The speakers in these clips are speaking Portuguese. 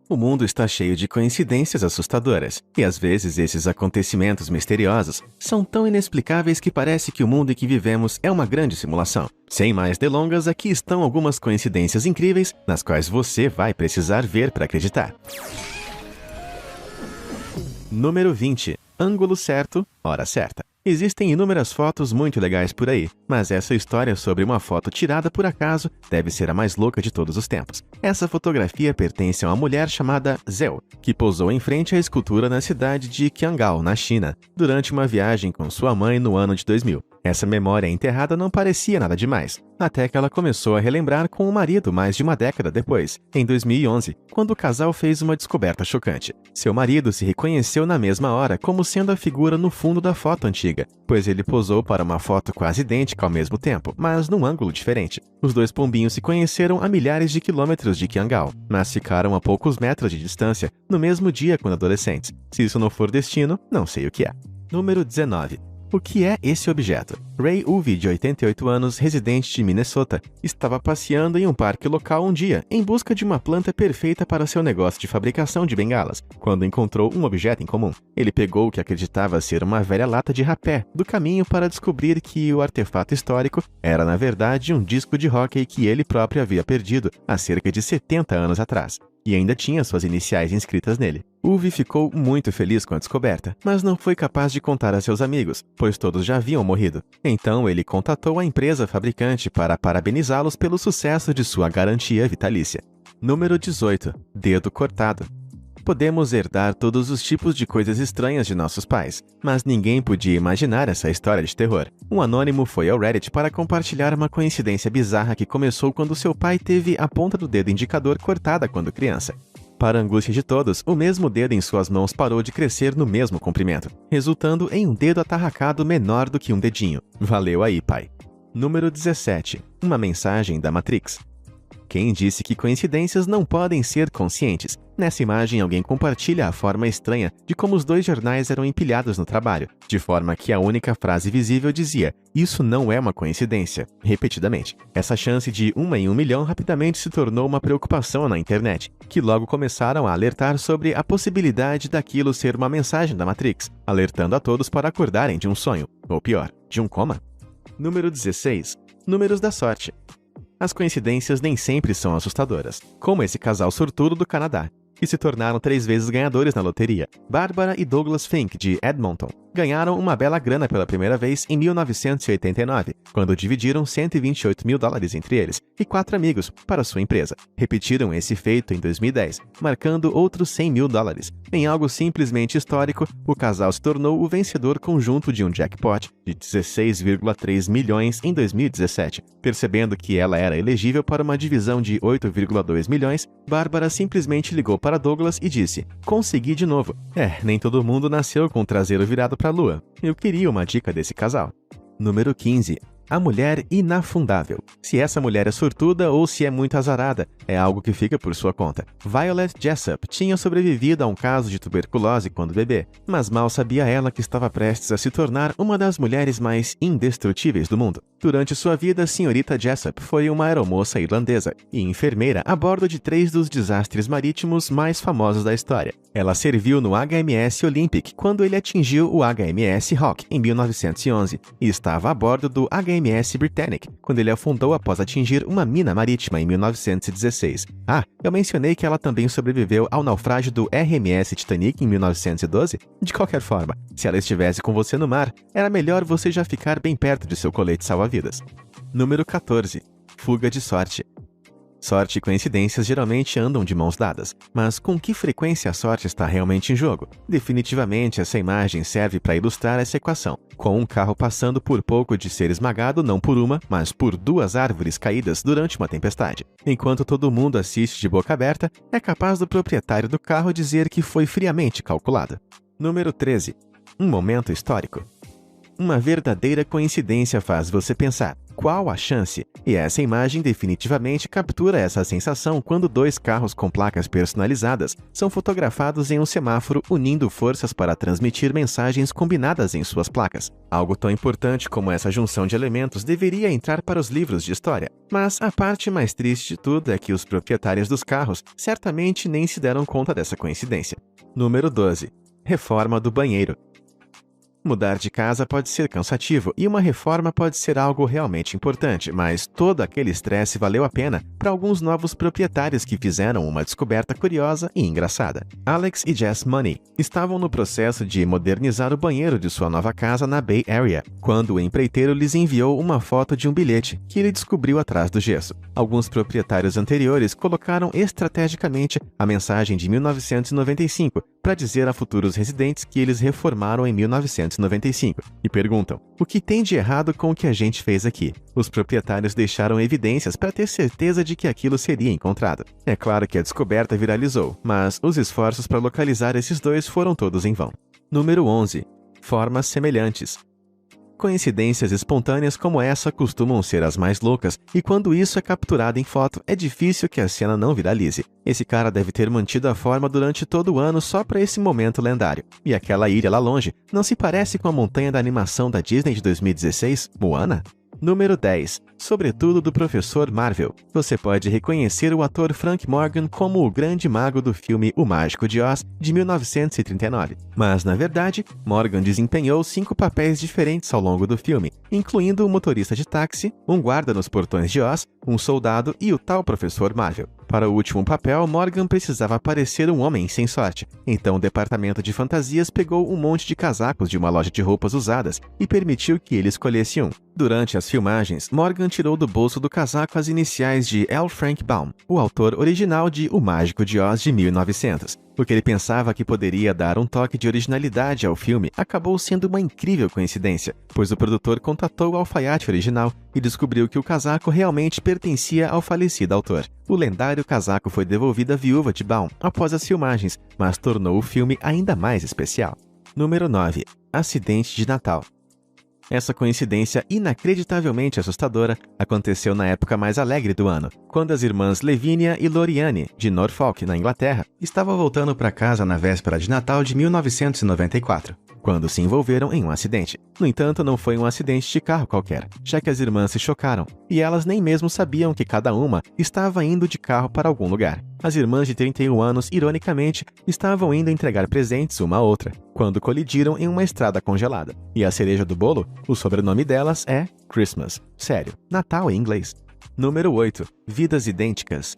O mundo está cheio de coincidências assustadoras, e às vezes esses acontecimentos misteriosos são tão inexplicáveis que parece que o mundo em que vivemos é uma grande simulação. Sem mais delongas, aqui estão algumas coincidências incríveis nas quais você vai precisar ver para acreditar. Número 20. Ângulo certo, hora certa. Existem inúmeras fotos muito legais por aí, mas essa história sobre uma foto tirada por acaso deve ser a mais louca de todos os tempos. Essa fotografia pertence a uma mulher chamada Zhou, que posou em frente à escultura na cidade de Qiangao, na China, durante uma viagem com sua mãe no ano de 2000. Essa memória enterrada não parecia nada demais, até que ela começou a relembrar com o marido mais de uma década depois, em 2011, quando o casal fez uma descoberta chocante. Seu marido se reconheceu na mesma hora como sendo a figura no fundo da foto antiga, pois ele posou para uma foto quase idêntica ao mesmo tempo, mas num ângulo diferente. Os dois pombinhos se conheceram a milhares de quilômetros de Qiangao, mas ficaram a poucos metros de distância, no mesmo dia quando adolescentes. Se isso não for destino, não sei o que é. Número 19. O que é esse objeto? Ray Uvi, de 88 anos, residente de Minnesota, estava passeando em um parque local um dia, em busca de uma planta perfeita para seu negócio de fabricação de bengalas, quando encontrou um objeto em comum. Ele pegou o que acreditava ser uma velha lata de rapé do caminho para descobrir que o artefato histórico era, na verdade, um disco de hóquei que ele próprio havia perdido há cerca de 70 anos atrás, e ainda tinha suas iniciais inscritas nele. Uvi ficou muito feliz com a descoberta, mas não foi capaz de contar a seus amigos, pois todos já haviam morrido. Então ele contatou a empresa fabricante para parabenizá-los pelo sucesso de sua garantia vitalícia. Número 18. Dedo cortado. Podemos herdar todos os tipos de coisas estranhas de nossos pais, mas ninguém podia imaginar essa história de terror. Um anônimo foi ao Reddit para compartilhar uma coincidência bizarra que começou quando seu pai teve a ponta do dedo indicador cortada quando criança. Para a angústia de todos, o mesmo dedo em suas mãos parou de crescer no mesmo comprimento, resultando em um dedo atarracado menor do que um dedinho. Valeu aí, pai. Número 17. Uma mensagem da Matrix. Quem disse que coincidências não podem ser conscientes? Nessa imagem, alguém compartilha a forma estranha de como os dois jornais eram empilhados no trabalho, de forma que a única frase visível dizia: "Isso não é uma coincidência", repetidamente. Essa chance de 1 em 1 milhão rapidamente se tornou uma preocupação na internet, que logo começaram a alertar sobre a possibilidade daquilo ser uma mensagem da Matrix, alertando a todos para acordarem de um sonho, ou pior, de um coma. Número 16. Números da sorte. As coincidências nem sempre são assustadoras, como esse casal sortudo do Canadá, que se tornaram 3 vezes ganhadores na loteria. Barbara e Douglas Fink, de Edmonton, ganharam uma bela grana pela primeira vez em 1989, quando dividiram $128 mil entre eles e 4 amigos para sua empresa. Repetiram esse feito em 2010, marcando outros $100 mil. Em algo simplesmente histórico, o casal se tornou o vencedor conjunto de um jackpot de 16,3 milhões em 2017. Percebendo que ela era elegível para uma divisão de 8,2 milhões, Bárbara simplesmente ligou para Douglas e disse: "Consegui de novo." Nem todo mundo nasceu com o traseiro virado para a lua. Eu queria uma dica desse casal. Número 15. A mulher inafundável. Se essa mulher é sortuda ou se é muito azarada, é algo que fica por sua conta. Violet Jessup tinha sobrevivido a um caso de tuberculose quando bebê, mas mal sabia ela que estava prestes a se tornar uma das mulheres mais indestrutíveis do mundo. Durante sua vida, a senhorita Jessup foi uma aeromoça irlandesa e enfermeira a bordo de 3 dos desastres marítimos mais famosos da história. Ela serviu no HMS Olympic quando ele atingiu o HMS Hawke em 1911 e estava a bordo do HMS Britannic quando ele afundou após atingir uma mina marítima em 1916. Eu mencionei que ela também sobreviveu ao naufrágio do RMS Titanic em 1912? De qualquer forma, se ela estivesse com você no mar, era melhor você já ficar bem perto de seu colete salva-vidas. Número 14. Fuga de sorte. Sorte e coincidências geralmente andam de mãos dadas, mas com que frequência a sorte está realmente em jogo? Definitivamente, essa imagem serve para ilustrar essa equação, com um carro passando por pouco de ser esmagado não por uma, mas por 2 árvores caídas durante uma tempestade. Enquanto todo mundo assiste de boca aberta, é capaz do proprietário do carro dizer que foi friamente calculado. Número 13. Um momento histórico. Uma verdadeira coincidência faz você pensar: qual a chance? E essa imagem definitivamente captura essa sensação quando dois carros com placas personalizadas são fotografados em um semáforo unindo forças para transmitir mensagens combinadas em suas placas. Algo tão importante como essa junção de elementos deveria entrar para os livros de história. Mas a parte mais triste de tudo é que os proprietários dos carros certamente nem se deram conta dessa coincidência. Número 12. Reforma do banheiro. Mudar de casa pode ser cansativo e uma reforma pode ser algo realmente importante, mas todo aquele estresse valeu a pena para alguns novos proprietários que fizeram uma descoberta curiosa e engraçada. Alex e Jess Money estavam no processo de modernizar o banheiro de sua nova casa na Bay Area, quando o empreiteiro lhes enviou uma foto de um bilhete que ele descobriu atrás do gesso. Alguns proprietários anteriores colocaram estrategicamente a mensagem de 1995 para dizer a futuros residentes que eles reformaram em 1995 e perguntam: o que tem de errado com o que a gente fez aqui? Os proprietários deixaram evidências para ter certeza de que aquilo seria encontrado. É claro que a descoberta viralizou, mas os esforços para localizar esses dois foram todos em vão. Número 11. Formas semelhantes. Coincidências espontâneas como essa costumam ser as mais loucas, e quando isso é capturado em foto, é difícil que a cena não viralize. Esse cara deve ter mantido a forma durante todo o ano só para esse momento lendário. E aquela ilha lá longe não se parece com a montanha da animação da Disney de 2016, Moana? Número 10. Sobretudo do Professor Marvel. Você pode reconhecer o ator Frank Morgan como o grande mago do filme O Mágico de Oz, de 1939. Mas, na verdade, Morgan desempenhou 5 papéis diferentes ao longo do filme, incluindo um motorista de táxi, um guarda nos portões de Oz, um soldado e o tal Professor Marvel. Para o último papel, Morgan precisava parecer um homem sem sorte, então o departamento de fantasias pegou um monte de casacos de uma loja de roupas usadas e permitiu que ele escolhesse um. Durante as filmagens, Morgan tirou do bolso do casaco as iniciais de L. Frank Baum, o autor original de O Mágico de Oz de 1900. O que ele pensava que poderia dar um toque de originalidade ao filme acabou sendo uma incrível coincidência, pois o produtor contatou o alfaiate original e descobriu que o casaco realmente pertencia ao falecido autor. O lendário casaco foi devolvido à viúva de Baum após as filmagens, mas tornou o filme ainda mais especial. Número 9. Acidente de Natal. Essa coincidência inacreditavelmente assustadora aconteceu na época mais alegre do ano, quando as irmãs Lavinia e Loriane, de Norfolk, na Inglaterra, estavam voltando para casa na véspera de Natal de 1994, quando se envolveram em um acidente. No entanto, não foi um acidente de carro qualquer, já que as irmãs se chocaram, e elas nem mesmo sabiam que cada uma estava indo de carro para algum lugar. As irmãs de 31 anos, ironicamente, estavam indo entregar presentes uma à outra, quando colidiram em uma estrada congelada. E a cereja do bolo, o sobrenome delas é Christmas. Sério, Natal em inglês. Número 8. Vidas idênticas.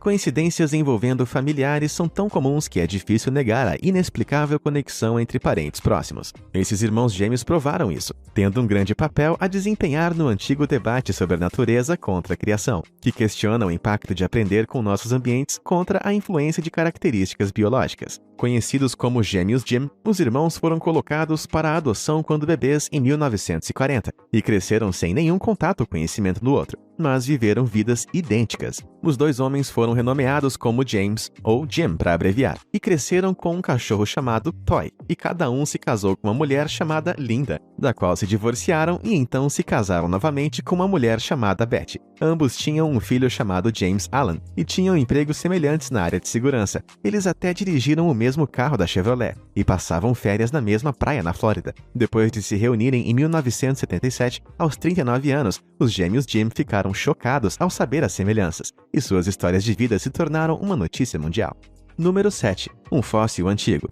Coincidências envolvendo familiares são tão comuns que é difícil negar a inexplicável conexão entre parentes próximos. Esses irmãos gêmeos provaram isso, tendo um grande papel a desempenhar no antigo debate sobre a natureza contra a criação, que questiona o impacto de aprender com nossos ambientes contra a influência de características biológicas. Conhecidos como Gêmeos Jim, os irmãos foram colocados para a adoção quando bebês em 1940 e cresceram sem nenhum contato ou conhecimento do outro, mas viveram vidas idênticas. Os dois homens foram renomeados como James, ou Jim para abreviar, e cresceram com um cachorro chamado Toy, e cada um se casou com uma mulher chamada Linda, da qual se divorciaram e então se casaram novamente com uma mulher chamada Betty. Ambos tinham um filho chamado James Allen e tinham empregos semelhantes na área de segurança. Eles até dirigiram o mesmo carro da Chevrolet e passavam férias na mesma praia na Flórida. Depois de se reunirem em 1977, aos 39 anos, os gêmeos Jim ficaram chocados ao saber as semelhanças, e suas histórias de vida se tornaram uma notícia mundial. Número 7. Um fóssil antigo.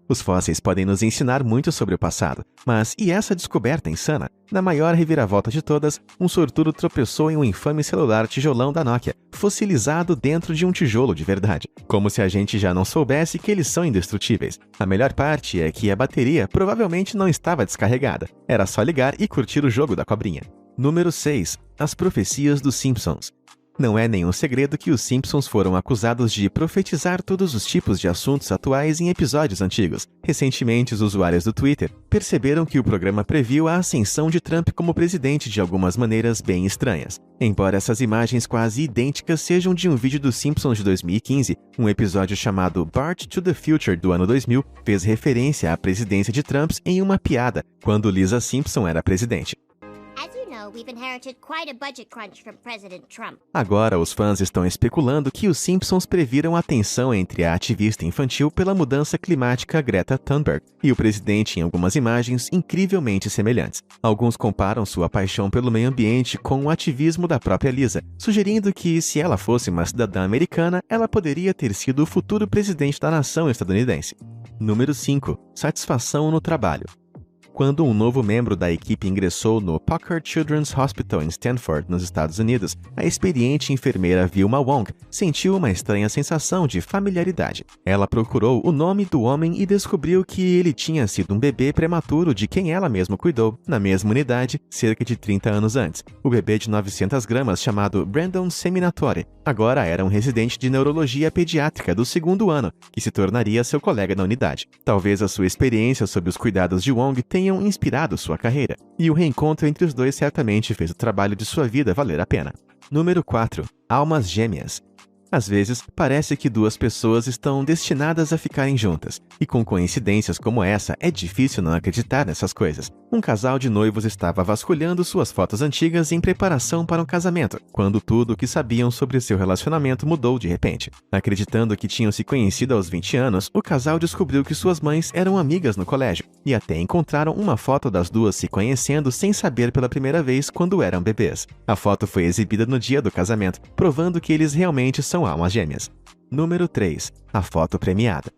Os fósseis podem nos ensinar muito sobre o passado, mas e essa descoberta insana? Na maior reviravolta de todas, um sortudo tropeçou em um infame celular tijolão da Nokia, fossilizado dentro de um tijolo de verdade. Como se a gente já não soubesse que eles são indestrutíveis. A melhor parte é que a bateria provavelmente não estava descarregada. Era só ligar e curtir o jogo da cobrinha. Número 6. As profecias dos Simpsons. Não é nenhum segredo que os Simpsons foram acusados de profetizar todos os tipos de assuntos atuais em episódios antigos. Recentemente, os usuários do Twitter perceberam que o programa previu a ascensão de Trump como presidente de algumas maneiras bem estranhas. Embora essas imagens quase idênticas sejam de um vídeo dos Simpsons de 2015, um episódio chamado Bart to the Future do ano 2000 fez referência à presidência de Trump em uma piada, quando Lisa Simpson era presidente. Agora, os fãs estão especulando que os Simpsons previram a tensão entre a ativista infantil pela mudança climática Greta Thunberg e o presidente em algumas imagens incrivelmente semelhantes. Alguns comparam sua paixão pelo meio ambiente com o ativismo da própria Lisa, sugerindo que, se ela fosse uma cidadã americana, ela poderia ter sido o futuro presidente da nação estadunidense. Número 5. Satisfação no trabalho. Quando um novo membro da equipe ingressou no Packard Children's Hospital em Stanford, nos Estados Unidos, a experiente enfermeira Vilma Wong sentiu uma estranha sensação de familiaridade. Ela procurou o nome do homem e descobriu que ele tinha sido um bebê prematuro de quem ela mesma cuidou, na mesma unidade, cerca de 30 anos antes. O bebê de 900 gramas, chamado Brandon Seminatore, agora era um residente de neurologia pediátrica do 2º ano, que se tornaria seu colega na unidade. Talvez a sua experiência sob os cuidados de Wong tenham inspirado sua carreira, e o reencontro entre os dois certamente fez o trabalho de sua vida valer a pena. Número 4. Almas gêmeas. Às vezes, parece que duas pessoas estão destinadas a ficarem juntas, e com coincidências como essa, é difícil não acreditar nessas coisas. Um casal de noivos estava vasculhando suas fotos antigas em preparação para um casamento, quando tudo o que sabiam sobre seu relacionamento mudou de repente. Acreditando que tinham se conhecido aos 20 anos, o casal descobriu que suas mães eram amigas no colégio, e até encontraram uma foto das duas se conhecendo sem saber pela primeira vez quando eram bebês. A foto foi exibida no dia do casamento, provando que eles realmente são almas gêmeas. Número 3. A foto premiada.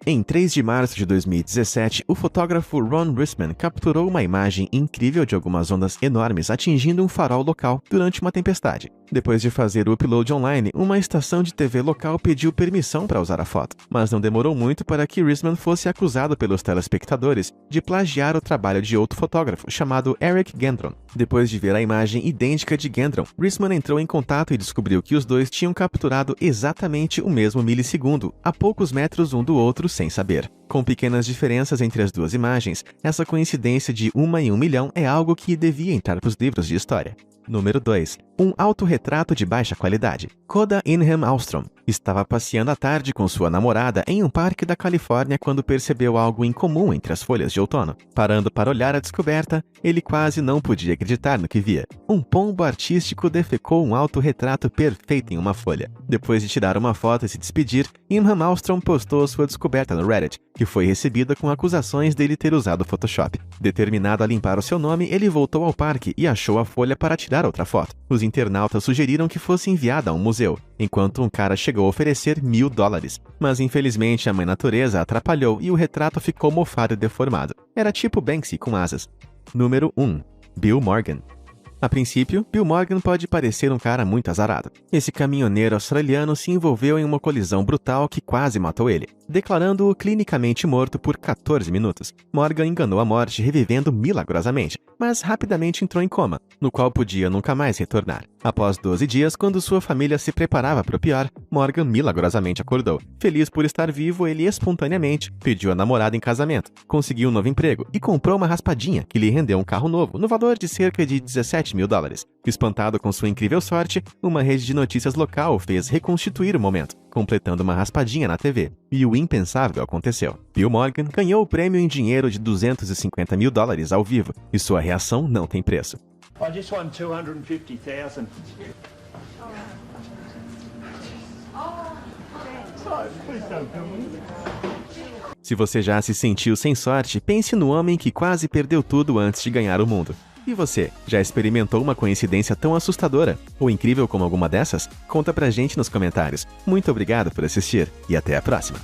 Em 3 de março de 2017, o fotógrafo Ron Rissman capturou uma imagem incrível de algumas ondas enormes atingindo um farol local durante uma tempestade. Depois de fazer o upload online, uma estação de TV local pediu permissão para usar a foto, mas não demorou muito para que Rissman fosse acusado pelos telespectadores de plagiar o trabalho de outro fotógrafo chamado Eric Gendron. Depois de ver a imagem idêntica de Gendron, Rissman entrou em contato e descobriu que os dois tinham capturado exatamente o mesmo milissegundo, a poucos metros um do outro sem saber. Com pequenas diferenças entre as duas imagens, essa coincidência de 1 em 1 milhão é algo que devia entrar para os livros de história. Número 2. Um autorretrato de baixa qualidade. Koda Inham Ahlstrom estava passeando à tarde com sua namorada em um parque da Califórnia quando percebeu algo incomum entre as folhas de outono. Parando para olhar a descoberta, ele quase não podia acreditar no que via. Um pombo artístico defecou um autorretrato perfeito em uma folha. Depois de tirar uma foto e se despedir, Inham Ahlstrom postou sua descoberta no Reddit, que foi recebida com acusações dele ter usado Photoshop. Determinado a limpar o seu nome, ele voltou ao parque e achou a folha para tirar outra foto. Os internautas sugeriram que fosse enviada a um museu, enquanto um cara chegou a oferecer $1.000. Mas infelizmente a mãe natureza atrapalhou e o retrato ficou mofado e deformado. Era tipo Banksy com asas. Número 1. Bill Morgan. A princípio, Bill Morgan pode parecer um cara muito azarado. Esse caminhoneiro australiano se envolveu em uma colisão brutal que quase matou ele, declarando-o clinicamente morto por 14 minutos. Morgan enganou a morte revivendo milagrosamente, mas rapidamente entrou em coma, no qual podia nunca mais retornar. Após 12 dias, quando sua família se preparava para o pior, Morgan milagrosamente acordou. Feliz por estar vivo, ele espontaneamente pediu a namorada em casamento, conseguiu um novo emprego e comprou uma raspadinha que lhe rendeu um carro novo, no valor de cerca de $17.000. Espantado com sua incrível sorte, uma rede de notícias local fez reconstituir o momento, completando uma raspadinha na TV. E o impensável aconteceu. Bill Morgan ganhou o prêmio em dinheiro de $250.000 ao vivo, e sua reação não tem preço. I just won 250,000. Se você já se sentiu sem sorte, pense no homem que quase perdeu tudo antes de ganhar o mundo. E você, já experimentou uma coincidência tão assustadora ou incrível como alguma dessas? Conta pra gente nos comentários. Muito obrigado por assistir e até a próxima!